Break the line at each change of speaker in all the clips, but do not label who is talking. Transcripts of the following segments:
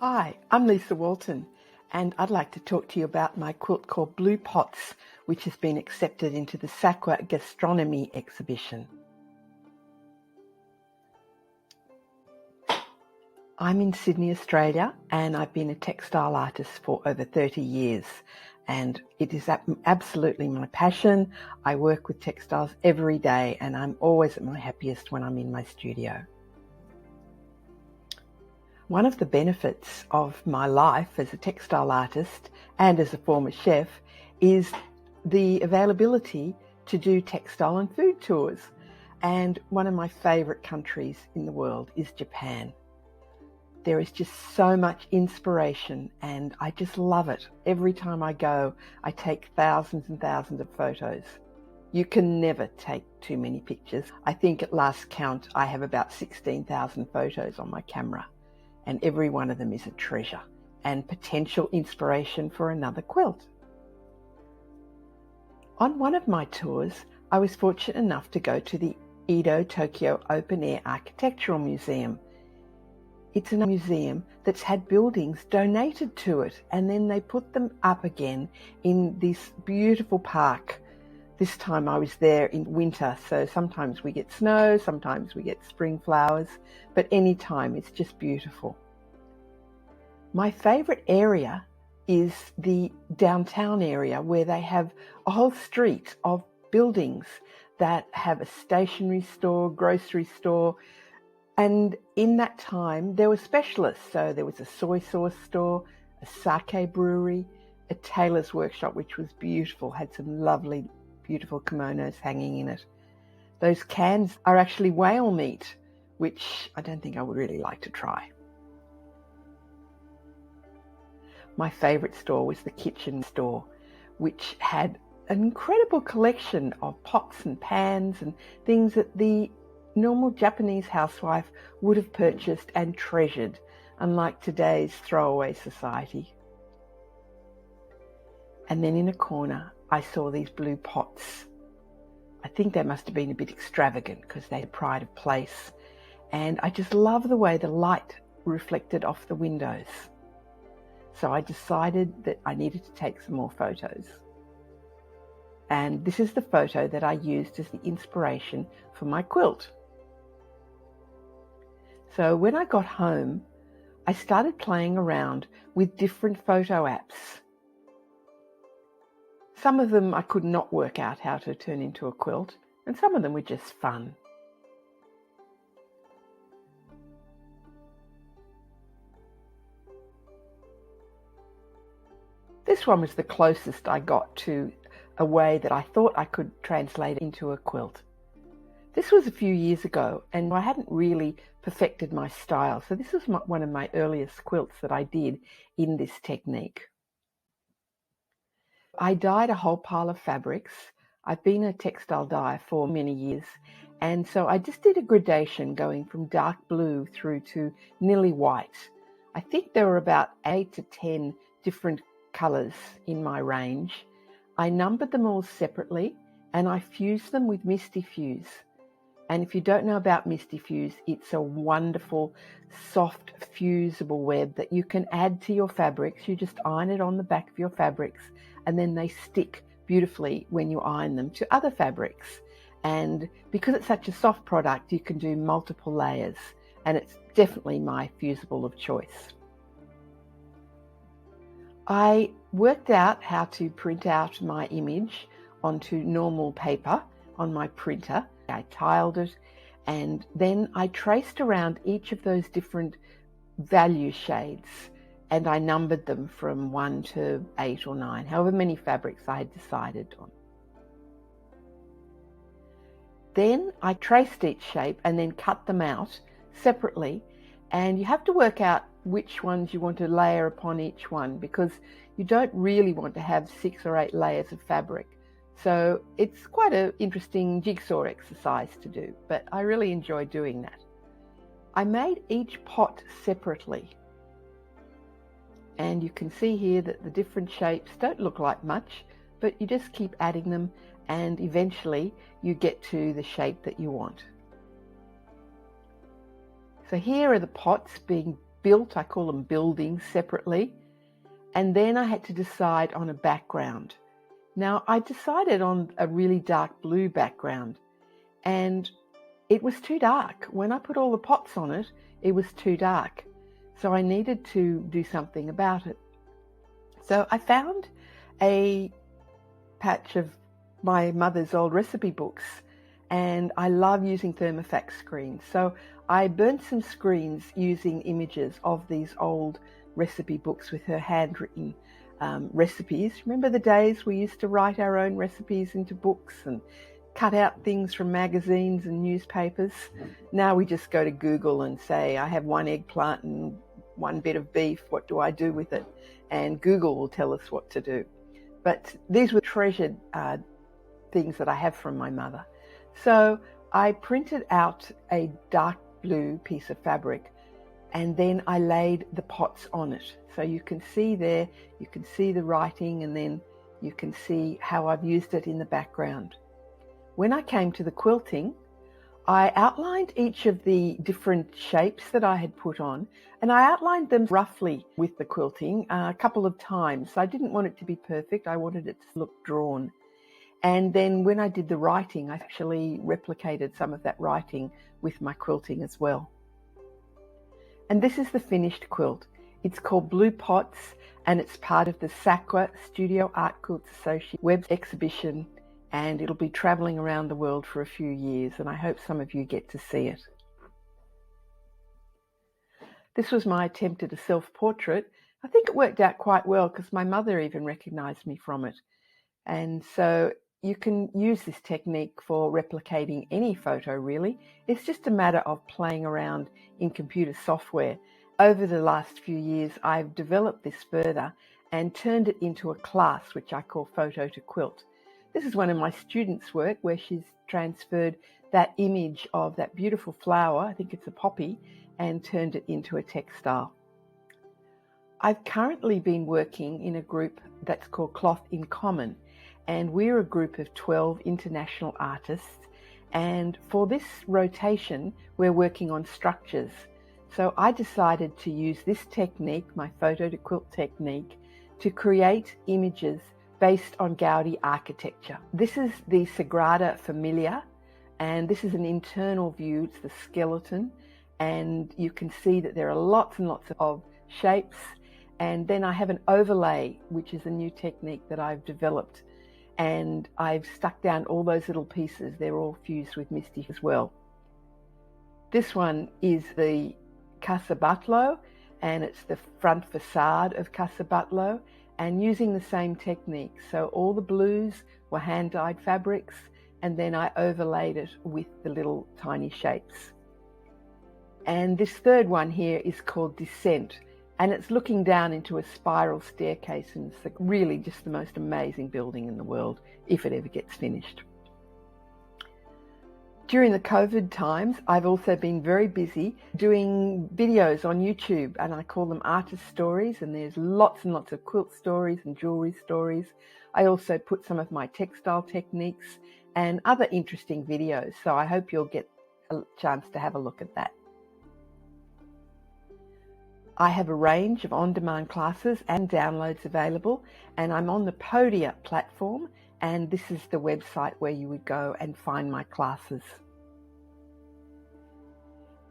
Hi, I'm Lisa Walton, and I'd like to talk to you about my quilt called Blue Pots, which has been accepted into the SAQA Gastronomy exhibition. I'm in Sydney, Australia, and I've been a textile artist for over 30 years, and it is absolutely my passion. I work with textiles every day, and I'm always at my happiest when I'm in my studio. One of the benefits of my life as a textile artist and as a former chef is the availability to do textile and food tours. And one of my favourite countries in the world is Japan. There is just so much inspiration and I just love it. Every time I go, I take thousands and thousands of photos. You can never take too many pictures. I think at last count, I have about 16,000 photos on my camera. And every one of them is a treasure and potential inspiration for another quilt. On one of my tours, I was fortunate enough to go to the Edo Tokyo Open Air Architectural Museum. It's a museum that's had buildings donated to it, and then they put them up again in this beautiful park. This time I was there in winter, so sometimes we get snow, sometimes we get spring flowers, but any time it's just beautiful. My favourite area is the downtown area where they have a whole street of buildings that have a stationery store, grocery store, and in that time there were specialists. So there was a soy sauce store, a sake brewery, a tailor's workshop, which was beautiful, had some lovely, beautiful kimonos hanging in it. Those cans are actually whale meat, which I don't think I would really like to try. My favourite store was the kitchen store, which had an incredible collection of pots and pans and things that the normal Japanese housewife would have purchased and treasured, unlike today's throwaway society. And then in a corner, I saw these blue pots. I think they must have been a bit extravagant because they had pride of place. And I just love the way the light reflected off the windows. So I decided that I needed to take some more photos. And this is the photo that I used as the inspiration for my quilt. So when I got home, I started playing around with different photo apps. Some of them I could not work out how to turn into a quilt, and some of them were just fun. This one was the closest I got to a way that I thought I could translate into a quilt. This was a few years ago and I hadn't really perfected my style, so this was one of my earliest quilts that I did in this technique. I dyed a whole pile of fabrics. I've been a textile dyer for many years, and so I just did a gradation going from dark blue through to nearly white. I think there were about 8 to 10 different colours in my range. I numbered them all separately and I fused them with Misty Fuse. And if you don't know about Misty Fuse, it's a wonderful, soft, fusible web that you can add to your fabrics. You just iron it on the back of your fabrics and then they stick beautifully when you iron them to other fabrics. And because it's such a soft product, you can do multiple layers, and it's definitely my fusible of choice. I worked out how to print out my image onto normal paper on my printer. I tiled it and then I traced around each of those different value shades and I numbered them from 1 to 8 or 9, however many fabrics I had decided on. Then I traced each shape and then cut them out separately, and you have to work out which ones you want to layer upon each one because you don't really want to have 6 or 8 layers of fabric. So it's quite an interesting jigsaw exercise to do, but I really enjoy doing that. I made each pot separately, and you can see here that the different shapes don't look like much, but you just keep adding them and eventually you get to the shape that you want. So here are the pots being built, I call them buildings, separately. And then I had to decide on a background. Now, I decided on a really dark blue background, and it was too dark. When I put all the pots on it, it was too dark. So I needed to do something about it. So I found a patch of my mother's old recipe books, and I love using Thermofax screens. So I burnt some screens using images of these old recipe books with her handwritten recipes. Remember the days we used to write our own recipes into books and cut out things from magazines and newspapers? Now we just go to Google and say, I have 1 eggplant and 1 bit of beef, what do I do with it? And Google will tell us what to do. But these were treasured things that I have from my mother. So I printed out a dark blue piece of fabric, and then I laid the pots on it. So you can see there, you can see the writing, and then you can see how I've used it in the background. When I came to the quilting, I outlined each of the different shapes that I had put on, and I outlined them roughly with the quilting a couple of times. I didn't want it to be perfect. I wanted it to look drawn. And then when I did the writing, I actually replicated some of that writing with my quilting as well. And this is the finished quilt. It's called Blue Pots, and it's part of the SAQA Studio Art Quilts Association web exhibition, and it'll be traveling around the world for a few years, and I hope some of you get to see it. This was my attempt at a self-portrait. I think it worked out quite well because my mother even recognized me from it. And so you can use this technique for replicating any photo, really. It's just a matter of playing around in computer software. Over the last few years, I've developed this further and turned it into a class, which I call Photo to Quilt. This is one of my students' work where she's transferred that image of that beautiful flower, I think it's a poppy, and turned it into a textile. I've currently been working in a group that's called Cloth in Common, and we're a group of 12 international artists, and for this rotation we're working on structures. So I decided to use this technique, my Photo to Quilt technique, to create images based on Gaudi architecture. This is the Sagrada Familia, and this is an internal view. It's the skeleton, and you can see that there are lots and lots of shapes. And then I have an overlay, which is a new technique that I've developed, and I've stuck down all those little pieces. They're all fused with Misty as well. This one is the Casa Batlló, and it's the front facade of Casa Batlló, and using the same technique. So all the blues were hand-dyed fabrics, and then I overlaid it with the little tiny shapes. And this third one here is called Descent, and it's looking down into a spiral staircase, and it's really just the most amazing building in the world, if it ever gets finished. During the COVID times, I've also been very busy doing videos on YouTube, and I call them artist stories, and there's lots and lots of quilt stories and jewelry stories. I also put some of my textile techniques and other interesting videos, so I hope you'll get a chance to have a look at that. I have a range of on-demand classes and downloads available, and I'm on the Podia platform, and this is the website where you would go and find my classes.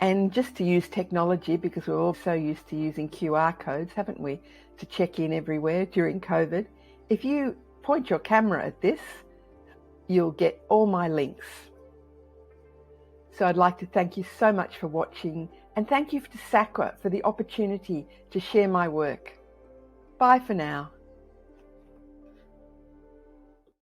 And just to use technology, because we're all so used to using QR codes, haven't we, to check in everywhere during COVID, if you point your camera at this, you'll get all my links. So I'd like to thank you so much for watching, and thank you to SAQA for the opportunity to share my work. Bye for now.